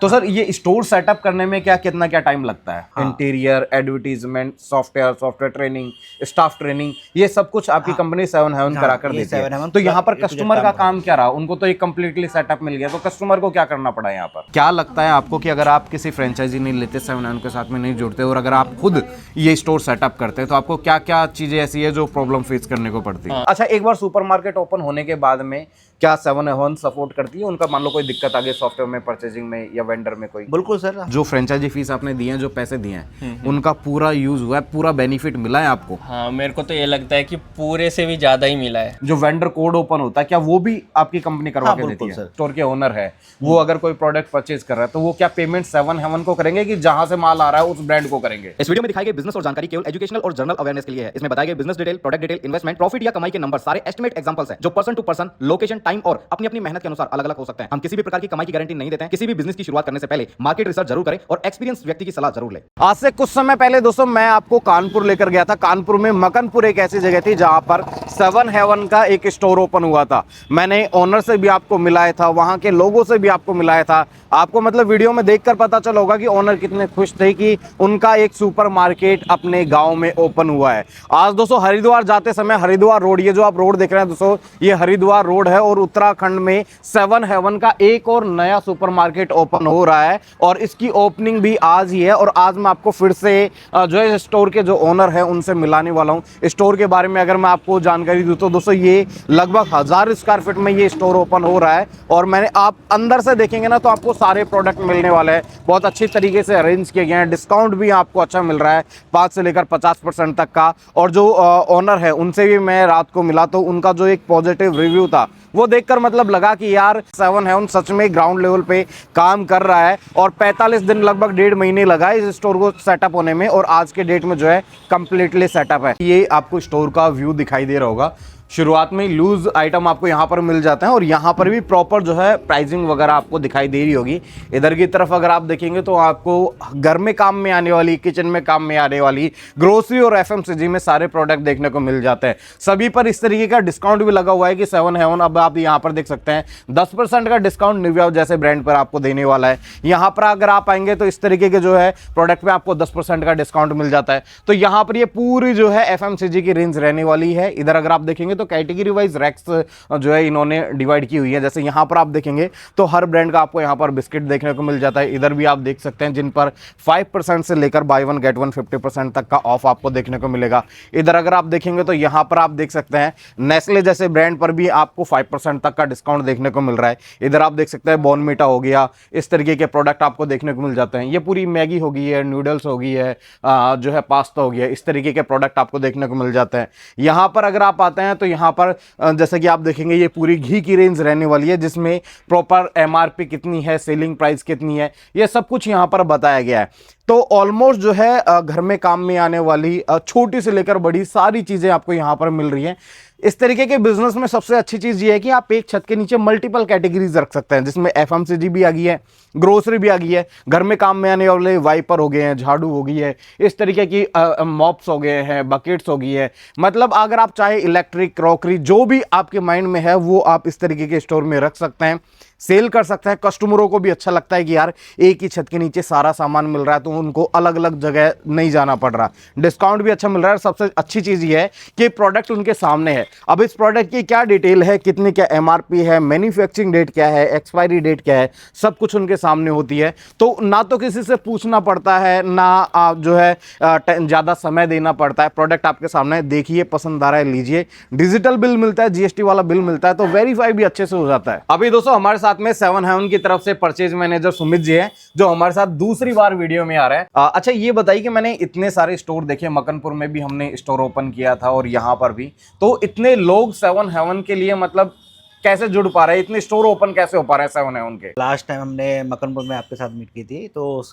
तो सर ये store setup करने में कितना क्या टाइम लगता है? हाँ। Interior, advertisement, software training, staff training, ये सब कुछ आपकी हाँ। कंपनी 7 हेवन हाँ, करा कर ये देती 7 है। हेवन तो पूरा यहाँ पर A to Z कस्टमर का काम काम क्या रहा? उनको तो एक कम्प्लीटली सेटअप मिल गया, तो कस्टमर को क्या करना पड़ा यहाँ पर? क्या लगता है आपको कि अगर आप किसी फ्रेंचाइजी नहीं लेते, 7 हेवन के साथ में नहीं जुड़ते और अगर आप खुद ये स्टोर सेटअप करते तो आपको क्या क्या चीजें ऐसी है जो प्रॉब्लम फेस करने को पड़ती है? अच्छा, एक बार सुपरमार्केट ओपन होने के बाद में क्या 7 हेवन सपोर्ट करती है? उनका मान लो कोई दिक्कत आ गई सॉफ्टवेयर में, परचेजिंग में या वेंडर में कोई? बिल्कुल सर। जो फ्रेंचाइजी फीस आपने दी है, जो पैसे दिए हैं, उनका पूरा यूज हुआ है, पूरा बेनिफिट मिला है आपको? हाँ, मेरे को तो ये लगता है कि पूरे से भी ज़्यादा ही मिला है। जो वेंडर कोड ओपन होता है, क्या वो भी आपकी कंपनी करवा हाँ, के देती बिल्कुल है? सर। स्टोर के ओनर है वो, अगर कोई प्रोडक्ट परचेज कर रहा है तो वो क्या पेमेंट 7 हेवन को करेंगे कि जहां से माल आ रहा है उस ब्रांड को करेंगे? इस वीडियो में दिखाई गई बिजनेस और जानकारी केवल एजुकेशनल और जनरल अवेयरनेस के लिए है। इसमें बताए गए business detail, product detail, investment, profit या कमाई के नंबर सारे एस्टिमेट एग्जांपल्स हैं जो person to person, location, time और अपनी अपनी मेहनत के अनुसार अलग अलग हो सकते हैं। हम किसी भी प्रकार की कमाई की गारंटी नहीं देते हैं। किसी भी बिजनेस की शुरुआत करने से पहले मार्केट रिसर्च जरूर करें और एक्सपीरियंस व्यक्ति की सलाह जरूर लें। आज से कुछ समय पहले दोस्तों मैं आपको कानपुर लेकर गया था। कानपुर में मकनपुर एक ऐसी जगह थी जहां पर 7 हेवन का एक स्टोर ओपन हुआ था। मैंने ओनर से भी आपको मिलाया था, वहां के लोगों से भी आपको मिलाया था। आपको मतलब वीडियो में देखकर पता चला होगा कि ओनर कितने खुश थे कि उनका एक सुपरमार्केट अपने गांव में ओपन हुआ है। आज दोस्तों हरिद्वार जाते समय हरिद्वार रोड, ये जो आप रोड देख रहे हैं दोस्तों, ये हरिद्वार रोड है और उत्तराखंड में 7 हेवन का एक और नया सुपरमार्केट ओपन हो रहा है और इसकी ओपनिंग भी आज ही है। और आज मैं आपको फिर से जो है स्टोर के जो ओनर है उनसे मिलाने वाला हूं। स्टोर के बारे में अगर मैं आपको जानकारी दूं तो दोस्तों ये लगभग 1000 स्क्वायर फीट में ये स्टोर ओपन हो रहा है और मैंने आप अंदर से देखेंगे ना तो आपको सारे प्रोडक्ट मिलने वाले हैं। बहुत अच्छी तरीके से अरेंज किए गए हैं। डिस्काउंट भी आपको अच्छा मिल रहा है 5 से लेकर 50% तक का। और जो ओनर है उनसे भी मैं रात को मिला तो उनका जो एक पॉजिटिव रिव्यू था वो देखकर मतलब लगा कि यार 7 हेवन सच में ग्राउंड लेवल पे काम कर रहा है। और 45 दिन लगभग 1.5 महीने लगा इस स्टोर को सेटअप होने में और आज के डेट में जो है कंप्लीटली सेटअप है। ये आपको स्टोर का व्यू दिखाई दे रहा होगा। शुरुआत में लूज आइटम आपको यहाँ पर मिल जाते हैं और यहाँ पर भी प्रॉपर जो है प्राइसिंग वगैरह आपको दिखाई दे रही होगी। इधर की तरफ अगर आप देखेंगे तो आपको घर में काम में आने वाली, किचन में काम में आने वाली, ग्रोसरी और एफएमसीजी में सारे प्रोडक्ट देखने को मिल जाते हैं। सभी पर इस तरीके का डिस्काउंट भी लगा हुआ है कि 7 हेवन, अब आप यहाँ पर देख सकते हैं 10% का डिस्काउंट निविया जैसे ब्रांड पर आपको देने वाला है। यहाँ पर अगर आप आएंगे तो इस तरीके के जो है प्रोडक्ट पे आपको 10% का डिस्काउंट मिल जाता है। तो यहाँ पर ये पूरी जो है एफएमसीजी की रेंज रहने वाली है। इधर अगर आप देखेंगे तो कैटेगरी वाइज रैक्स जो है इन्होंने डिवाइड की हुई है। जैसे यहाँ पर आप देखेंगे तो हर ब्रांड का आपको यहाँ पर बिस्किट देखने को मिल जाता है। इधर भी आप देख सकते हैं जिन पर 5% से लेकर बाय वन गेट वन 50% तक का ऑफ आपको देखने को मिलेगा। इधर अगर आप देखेंगे तो यहाँ पर आप देख सकते हैं नेस्ले जैसे ब्रांड पर भी आपको 5% तक का डिस्काउंट देखने को मिल रहा है। इधर आप देख सकते हैं बॉर्नवीटा हो गया, इस तरीके के प्रोडक्ट आपको देखने को मिल जाते हैं। ये पूरी मैगी हो गई है, नूडल्स हो गई है, जो है पास्ता हो गया, इस तरीके के प्रोडक्ट आपको देखने को मिल जाते हैं। यहाँ पर अगर आप आते हैं तो यहाँ पर जैसे कि आप देखेंगे ये पूरी घी की रेंज रहने वाली है जिसमें प्रॉपर एमआरपी कितनी है, सेलिंग प्राइस कितनी है, ये सब कुछ यहाँ पर बताया गया है। तो ऑलमोस्ट जो है घर में काम में आने वाली छोटी से लेकर बड़ी सारी चीज़ें आपको यहाँ पर मिल रही हैं। इस तरीके के बिजनेस में सबसे अच्छी चीज़ ये है कि आप एक छत के नीचे मल्टीपल कैटेगरीज रख सकते हैं, जिसमें एफएमसीजी भी आ गई है, ग्रोसरी भी आ गई है, घर में काम में आने वाले वाइपर हो गए हैं, झाड़ू हो गई है, इस तरीके की मॉप्स हो गए हैं, बकेट्स हो गई है। मतलब अगर आप चाहे इलेक्ट्रिक, क्रॉकरी, जो भी आपके माइंड में है वो आप इस तरीके के स्टोर में रख सकते हैं, सेल कर सकते हैं। कस्टमरों को भी अच्छा लगता है कि यार एक ही छत के नीचे सारा सामान मिल रहा है तो उनको अलग अलग जगह नहीं जाना पड़ रहा। डिस्काउंट भी अच्छा मिल रहा है। सबसे अच्छी चीज़ ये है कि प्रोडक्ट उनके सामने है। अब इस प्रोडक्ट की क्या डिटेल है, कितनी क्या एमआरपी है, मैन्युफैक्चरिंग डेट क्या है, एक्सपायरी डेट क्या है, सब कुछ उनके सामने होती है। तो ना तो किसी से पूछना पड़ता है, ना आप जो है ज़्यादा समय देना पड़ता है। प्रोडक्ट आपके सामने देखिए, पसंद आ रहा है लीजिए। डिजिटल बिल मिलता है, जीएसटी वाला बिल मिलता है, तो वेरीफाई भी अच्छे से हो जाता है। अभी दोस्तों हमारे साथ में 7 हेवन की तरफ से परचेज मैनेजर सुमित जी हैं जो हमारे साथ दूसरी बार वीडियो में आ रहे हैं। अच्छा ये बताइए कि मैंने इतने सारे स्टोर देखे, मकनपुर में भी हमने स्टोर ओपन किया था और यहाँ पर भी, तो इतने लोग 7 हेवन के लिए मतलब कैसे जुड़ पा रहे हैं, इतने स्टोर ओपन कैसे हो पा रहे हैं 7 हेवन के? लास्ट टाइम हमने मकनपुर में आपके साथ मीट की थी, तो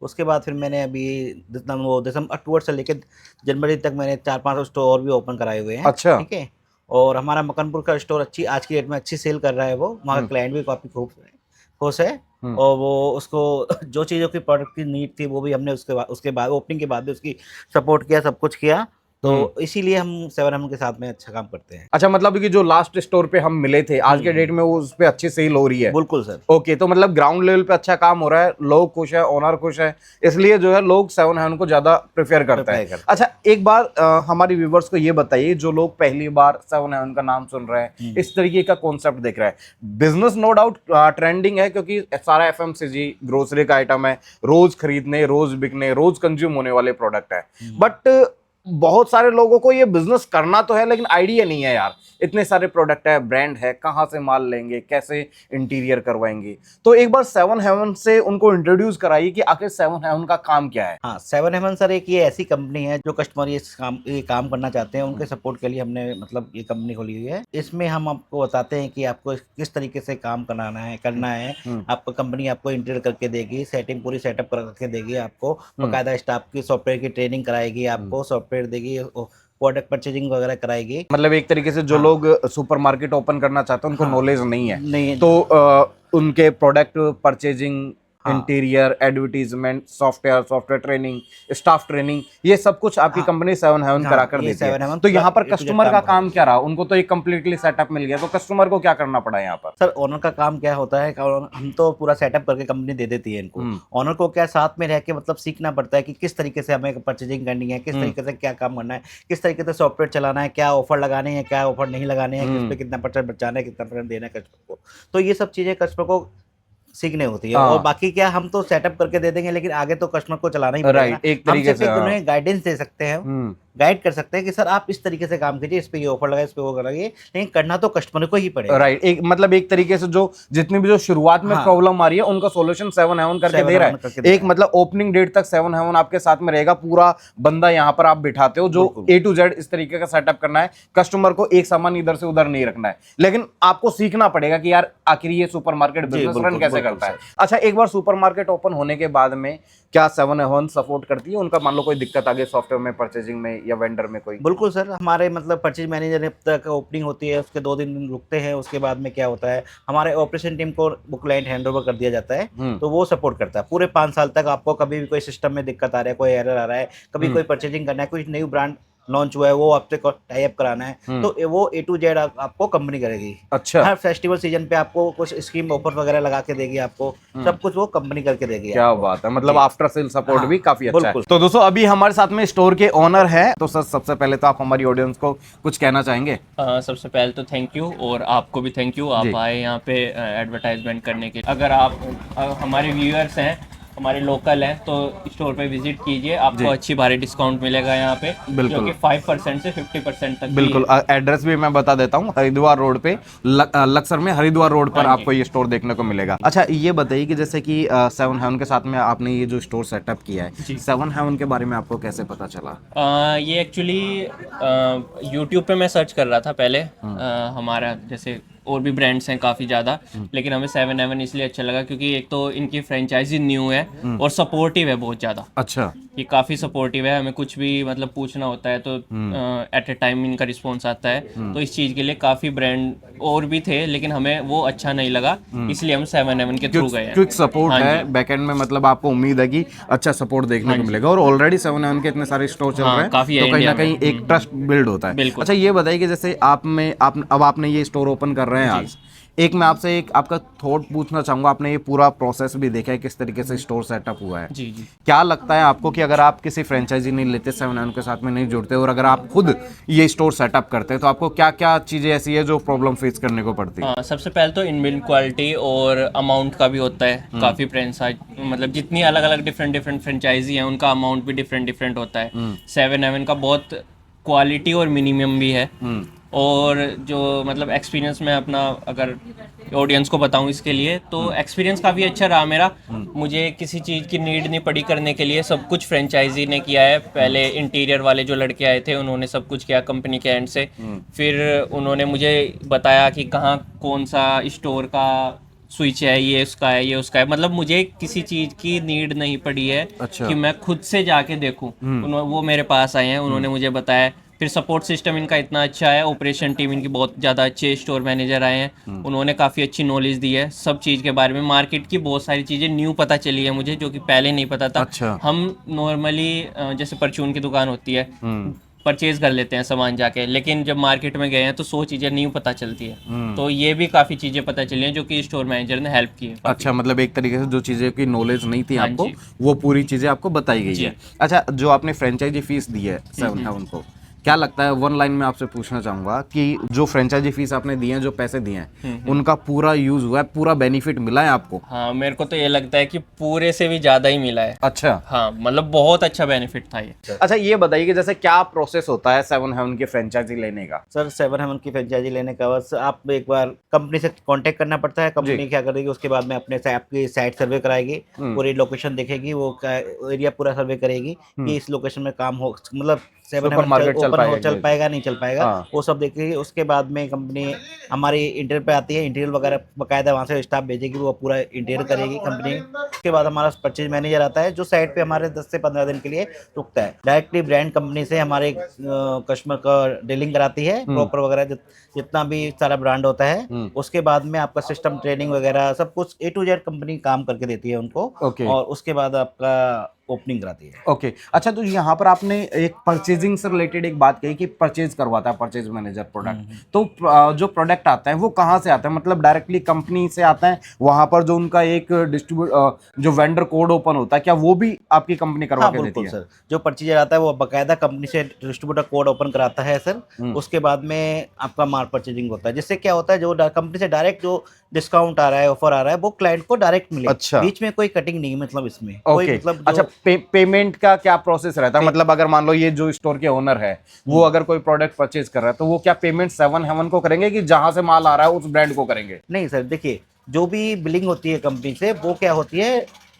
उसके बाद फिर मैंने अभी दिसंबर अक्टूबर से लेकर जनवरी तक मैंने 4-5 स्टोर और भी ओपन कराए हुए हैं। अच्छा। ठीक है। और हमारा मकनपुर का स्टोर आज की डेट में अच्छी सेल कर रहा है। वो वहाँ का क्लाइंट भी काफ़ी खूब खुश है। और वो उसको जो चीज़ों की प्रोडक्ट की नीड थी वो भी हमने उसके बाद ओपनिंग के बाद भी उसकी सपोर्ट किया, सब कुछ किया। तो इसीलिए हम 7 के साथ में अच्छा काम करते हैं। अच्छा, मतलब कि जो लास्ट स्टोर पे हम मिले थे आज के डेट में वो उस पे अच्छी सेल हो रही है। बिल्कुल सर। ओके, तो मतलब ग्राउंड लेवल पे अच्छा काम हो रहा है, लोग खुश है, ओनर खुश है, इसलिए जो है लोग 7 हेवन को ज्यादा प्रेफर करते हैं। अच्छा, एक बार हमारी व्यूवर्स को ये बताइए जो लोग पहली बार 7 हेवन का नाम सुन रहे हैं, इस तरीके का कॉन्सेप्ट देख रहे हैं, बिजनेस नो डाउट ट्रेंडिंग है क्योंकि सारा एफएमसीजी ग्रोसरी का आइटम है, रोज खरीदने, रोज बिकने, रोज कंज्यूम होने वाले प्रोडक्ट है। बट बहुत सारे लोगों को ये बिजनेस करना तो है लेकिन आइडिया नहीं है यार, इतने सारे प्रोडक्ट है, ब्रांड है, कहाँ से माल लेंगे, कैसे इंटीरियर करवाएंगे। तो एक बार 7 हेवन से उनको इंट्रोड्यूस कराइए कि आखिर 7 हेवन का काम क्या है। हाँ, 7 सर एक ये ऐसी कंपनी है जो कस्टमर ये काम करना चाहते हैं, उनके सपोर्ट के लिए हमने मतलब ये कंपनी खोली हुई है। इसमें हम आपको बताते हैं कि आपको किस तरीके से काम करना है। आपको कंपनी आपको इंटीरियर करके देगी, सेटिंग पूरी सेटअप करके देगी, आपको बाकायदा स्टाफ की सॉफ्टवेयर की ट्रेनिंग कराएगी, आपको सॉफ्टवेयर देगी, प्रोडक्ट परचेजिंग वगैरह कराएगी। मतलब एक तरीके से जो लोग सुपरमार्केट ओपन करना चाहते हैं उनको नॉलेज नहीं है, नहीं है। तो उनके product purchasing, interior, advertisement, software training, staff training, ये सब कुछ आपकी कंपनी 7 हेवन करा कर देती है। तो यहाँ पर कस्टमर का काम क्या रहा? उनको तो एक कंप्लीटली सेटअप मिल गया, तो कस्टमर को क्या करना पड़ा यहाँ पर? सर ओनर का काम क्या होता है, हम तो पूरा सेटअप करके कंपनी दे देती है इनको। ओनर को क्या साथ में रह के मतलब सीखना पड़ता है कि किस तरीके से हमें परचेजिंग करनी है, किस तरीके से क्या काम करना है, किस तरीके से सॉफ्टवेयर चलाना है, क्या ऑफर लगाने हैं, क्या ऑफर नहीं लगाने हैं, किस पे कितना % बचाना है, कितना % देना है कस्टमर को। तो ये सब चीजें कस्टमर को सीखने होती है। और बाकी क्या हम तो सेटअप करके दे देंगे, लेकिन आगे तो कस्टमर को चलाना ही पड़ेगा। राइट, एक तरीके से उन्हें गाइडेंस दे सकते हैं, गाइड कर सकते हैं कि सर आप इस तरीके से काम कीजिए, इस पे ये ऑफर लगाए, इस पे वो लगाइए, लेकिन करना तो कस्टमर को ही पड़ेगा। राइट, एक मतलब एक तरीके से जो जितनी भी जो शुरुआत में प्रॉब्लम आ रही है उनका सॉल्यूशन 7 हेवन करके दे रहा है। एक मतलब ओपनिंग डेट तक 7 हेवन आपके साथ में रहेगा, पूरा बंदा यहाँ पर आप बिठाते हो जो A to Z इस तरीके का सेटअप करना है, कस्टमर को एक सामान इधर से उधर नहीं रखना है, लेकिन आपको सीखना पड़ेगा कि यार आखिर ये सुपरमार्केट बिजनेस रन कैसे करता है। अच्छा, एक बार सुपरमार्केट ओपन होने के बाद में क्या 7 हेवन सपोर्ट करती है उनका? मान लो कोई दिक्कत आ गई सॉफ्टवेयर में, परचेजिंग में या वेंडर में कोई? बिल्कुल सर, हमारे मतलब परचेज मैनेजर तक ओपनिंग होती है, उसके 2 दिन रुकते हैं, उसके बाद में क्या होता है हमारे ऑपरेशन टीम को वो क्लाइंट हैंड ओवर कर दिया जाता है, तो वो सपोर्ट करता है पूरे 5 साल तक। आपको कभी भी कोई सिस्टम में दिक्कत आ रहा है, कोई एरर आ रहा है, कभी कोई परचेजिंग करना है, कोई नई ब्रांड लॉन्च हुआ है वो आपसे टाई अप कराना है, तो वो A to Z आपको कंपनी करेगी। अच्छा, हर फेस्टिवल सीजन पे आपको कुछ स्कीम ऑफर वगैरह लगा के देगी, आपको सब कुछ वो कंपनी करके देगी। क्या बात है, मतलब आफ्टर सेल सपोर्ट भी काफी अच्छा है। तो दोस्तों अभी हमारे साथ में स्टोर के ओनर है, तो सर सबसे पहले तो आप हमारी ऑडियंस को कुछ कहना चाहेंगे? सबसे पहले तो थैंक यू, और आपको भी थैंक यू, आप आए यहाँ पे एडवर्टाइजमेंट करने के। अगर आप हमारे व्यूअर्स हैं, हमारे लोकल हैं, तो स्टोर पे विजिट कीजिए, आपको अच्छी भारी डिस्काउंट मिलेगा यहाँ पे, जो कि 5% से 50% तक। बिल्कुल, एड्रेस भी मैं बता देता हूँ, हरिद्वार रोड पे, लक्सर में हरिद्वार रोड पर आपको ये स्टोर देखने को मिलेगा। अच्छा, ये बताइए कि जैसे कि 7 हेवन के साथ में आपने ये जो स्टोर सेटअप किया है, 7 हेवन के बारे में आपको कैसे पता चला? ये एक्चुअली यूट्यूब पे मैं सर्च कर रहा था पहले, हमारा जैसे और भी ब्रांड्स हैं काफ़ी ज़्यादा, लेकिन हमें 7 हेवन इसलिए अच्छा लगा क्योंकि एक तो इनकी फ्रेंचाइजी न्यू है और सपोर्टिव है बहुत ज़्यादा। अच्छा, ये काफ़ी सपोर्टिव है, हमें कुछ भी मतलब पूछना होता है तो एट ए टाइम इनका रिस्पॉन्स आता है, तो इस चीज़ के लिए काफ़ी ब्रांड और भी थे, लेकिन हमें वो अच्छा नहीं लगा, इसलिए हम 7 हेवन के थ्रू गए हैं। क्विक सपोर्ट है बैकएंड में, मतलब आपको उम्मीद है कि अच्छा सपोर्ट देखने को मिलेगा, और ऑलरेडी 7 हेवन के इतने सारे स्टोर चल रहे हैं, काफी तो कहीं ना कहीं एक ट्रस्ट बिल्ड होता है। अच्छा, ये बताइए कि जैसे अब आपने ये स्टोर ओपन कर रहे हैं आज, एक मैं आपसे एक आपका थॉट पूछना चाहूंगा, आपने ये पूरा प्रोसेस भी देखा है किस तरीके से स्टोर सेटअप हुआ है, जी जी। क्या लगता है आपको कि अगर आप किसी फ्रेंचाइजी नहीं लेते, 7 हेवन के साथ में नहीं जुड़ते, और अगर आप खुद ये स्टोर सेटअप करते हैं, तो आपको क्या क्या चीजें ऐसी है जो प्रॉब्लम फेस करने को पड़ती है? सबसे पहले तो इनबिल्ट क्वालिटी और अमाउंट का भी होता है, काफ़ी फ्रेंचाइज मतलब जितनी अलग अलग डिफरेंट फ्रेंचाइजी हैं उनका अमाउंट भी डिफरेंट होता है। 7 हेवन का बहुत क्वालिटी और मिनिमम भी है, और जो मतलब एक्सपीरियंस मैं अपना अगर ऑडियंस को बताऊं इसके लिए, तो एक्सपीरियंस काफ़ी अच्छा रहा मेरा। मुझे किसी चीज़ की नीड नहीं पड़ी करने के लिए, सब कुछ फ्रेंचाइजी ने किया है। पहले इंटीरियर वाले जो लड़के आए थे उन्होंने सब कुछ किया कंपनी के एंड से, फिर उन्होंने मुझे बताया कि कहाँ कौन सा स्टोर का स्विच है, ये उसका है, ये उसका है, मतलब मुझे किसी चीज़ की नीड नहीं पड़ी है। अच्छा। कि मैं खुद से जाके देखूं। वो मेरे पास आए हैं, उन्होंने मुझे बताया। फिर सपोर्ट सिस्टम इनका इतना अच्छा है, ऑपरेशन टीम इनकी बहुत ज़्यादा अच्छे, स्टोर मैनेजर आए हैं, उन्होंने काफ़ी अच्छी नॉलेज दी है सब चीज़ के बारे में। मार्केट की बहुत सारी चीज़ें न्यू पता चली है मुझे, जो कि पहले नहीं पता था। अच्छा। हम नॉर्मली जैसे परचून की दुकान होती है, परचेज कर लेते हैं सामान जाके, लेकिन जब मार्केट में गए हैं तो 100 चीज़ें नहीं पता चलती है। तो ये भी काफ़ी चीज़ें पता चली हैं जो कि स्टोर मैनेजर ने हेल्प की है। अच्छा, मतलब एक तरीके से जो चीज़ें की नॉलेज नहीं थी हाँ आपको, जी। वो पूरी चीज़ें आपको बताई गई जी। है। अच्छा, जो आपने फ्रेंचाइजी फीस दी है 7 हेवन को, क्या लगता है, वन लाइन में आपसे पूछना चाहूंगा कि जो फ्रेंचाइजी फीस आपने दी है, जो पैसे दिए हैं, उनका पूरा यूज हुआ है, पूरा बेनिफिट मिला है आपको? हाँ, मेरे को तो ये लगता है कि पूरे से भी ज़्यादा ही मिला है। अच्छा। हाँ, मतलब बहुत अच्छा बेनिफिट था ये। अच्छा, ये बताइए कि जैसे क्या प्रोसेस होता है 7 हेवन की फ्रेंचाइजी लेने का? सर 7 हेवन की फ्रेंचाइजी लेने का बस आप एक बार कंपनी से कांटेक्ट करना पड़ता है। कंपनी क्या करेगी, उसके बाद में अपने से आपकी साइट सर्वे कराएगी, पूरी लोकेशन देखेगी, वो एरिया पूरा सर्वे करेगी कि इस लोकेशन में काम हो, मतलब 7 सुपरमार्केट चल ओपन पाएगा हो, चल कि- पाएगा नहीं चल पाएगा, हाँ। वो सब देखेगी। उसके बाद में कंपनी हमारी इंटीरियर पे आती है, इंटीरियर वगैरह बकायदा वहाँ से स्टाफ भेजेगी, वो पूरा इंटीरियर करेगी कंपनी। उसके बाद हमारा परचेज मैनेजर आता है जो साइट पे हमारे 10 से 15 दिन के लिए रुकता है। डायरेक्टली ब्रांड कंपनी से हमारे कस्टमर का डीलिंग कराती है, प्रॉपर वगैरह जितना भी सारा ब्रांड होता है। उसके बाद में आपका सिस्टम ट्रेनिंग वगैरह सब कुछ A to Z कंपनी काम करके देती है उनको। ओके। और उसके बाद आपका ओपनिंग कराती है। ओके। अच्छा, तो यहाँ पर आपने एक परचेजिंग से रिलेटेड एक बात कही कि परचेज करवाता है परचेज मैनेजर प्रोडक्ट, तो जो प्रोडक्ट आता है वो कहाँ से आता है? मतलब डायरेक्टली कंपनी से आता है, वहां पर जो उनका एक जो वेंडर कोड ओपन होता है, क्या वो भी आपकी कंपनी करवा हाँ के देती बिल्कुल है? सर, जो परचेजर आता है वो बकायदा कंपनी से डिस्ट्रीब्यूटर कोड ओपन कराता है सर। उसके बाद में आपका माल परचेजिंग होता है, जिससे क्या होता है, जो कंपनी से डायरेक्ट जो डिस्काउंट आ रहा है, ऑफर आ रहा है, वो क्लाइंट को डायरेक्ट मिले। अच्छा। बीच में कोई कटिंग नहीं है, मतलब इसमें कोई ओके। मतलब अच्छा, पेमेंट का क्या प्रोसेस रहता है? मतलब अगर मान लो ये जो स्टोर के ओनर है, वो अगर कोई प्रोडक्ट परचेज कर रहा है, तो वो क्या पेमेंट 7 हेवन को करेंगे कि जहां से माल आ रहा है उस ब्रांड को करेंगे? नहीं सर, देखिए जो भी बिलिंग होती है कंपनी से, वो क्या होती है,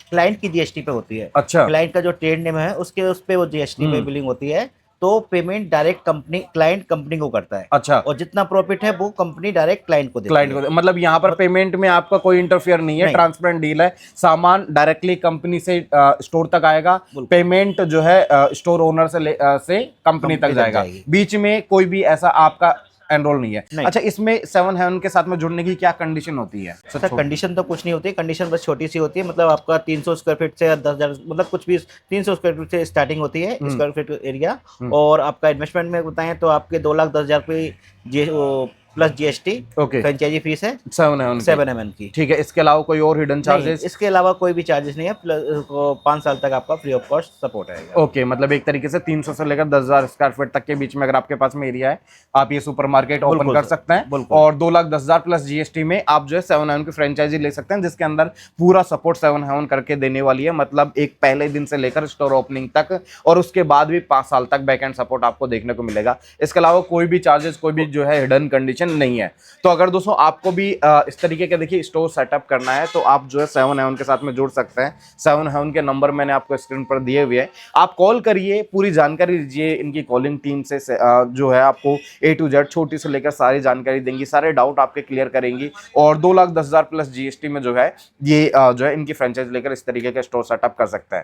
क्लाइंट की जीएसटी पे होती है। अच्छा। क्लाइंट का जो ट्रेड नेम है उसके उस पे वो जीएसटी पे बिलिंग होती है। तो payment direct company client company को करता है। अच्छा। और जितना प्रॉफिट है वो कंपनी डायरेक्ट क्लाइंट को देती क्लाइंट है। को, मतलब यहाँ पर पेमेंट में आपका कोई इंटरफियर नहीं है, नहीं। ट्रांसपेरेंट डील है, सामान डायरेक्टली कंपनी से स्टोर तक आएगा, बिल्कुल। पेमेंट जो है स्टोर ओनर से कंपनी तक तक जाएगा, जाएगी। बीच में कोई भी ऐसा आपका एनरोल नहीं है। नहीं। अच्छा, इसमें 7 हेवन के साथ में जुड़ने की क्या कंडीशन होती है? सर कंडीशन तो कुछ नहीं होती, कंडीशन बस छोटी सी होती है, मतलब आपका 300 स्क्वायर फीट से 10,000, मतलब कुछ भी 300 स्क्वायर फीट से स्टार्टिंग होती है स्क्वायर फीट एरिया। और आपका इन्वेस्टमेंट में बताएं तो आपके 2,10,000 रुपये plus GST okay. Franchisee fees है 7 हेवन 7 mm की। ठीक है, इसके अलावा कोई और हिडन नहीं, चार्जेस? इसके अलावा कोई भी चार्जेस नहीं है। प्लस 5 साल तक आपका फ्री ऑफ कॉस्ट सपोर्ट आएगा। ओके, मतलब एक तरीके से 300 से लेकर 10,000 स्क्वायर फीट तक के बीच में अगर आपके पास में एरिया है, आप ये सुपरमार्केट ओपन बिल्कुल कर सर, सकते हैं। बिल्कुल। और 2,10,000 प्लस जीएसटी में आप जो है 7 हेवन की फ्रेंचाइजी ले सकते हैं, जिसके अंदर पूरा सपोर्ट 7 हेवन करके देने वाली है। मतलब एक पहले दिन से लेकर स्टोर ओपनिंग तक, और उसके बाद भी 5 साल तक बैक एंड सपोर्ट आपको देखने को मिलेगा। इसके अलावा कोई भी चार्जेस, कोई भी जो है हिडन कंडीशन नहीं है। तो अगर दोस्तों आपको भी इस तरीके का देखिए स्टोर सेटअप करना है, तो आप जो है 7 हेवन के साथ में जुड़ सकते हैं। 7 हेवन के नंबर मैंने आपको स्क्रीन पर दिए हुए हैं, आप कॉल करिए, पूरी जानकारी लीजिए। इनकी कॉलिंग टीम से जो है आपको A to Z छोटी से लेकर सारी जानकारी देंगी, सारे डाउट आपके क्लियर करेंगी। और 2,10,000 प्लस जीएसटी में जो है ये जो है इनकी फ्रेंचाइज लेकर इस तरीके का स्टोर सेटअप कर सकता है।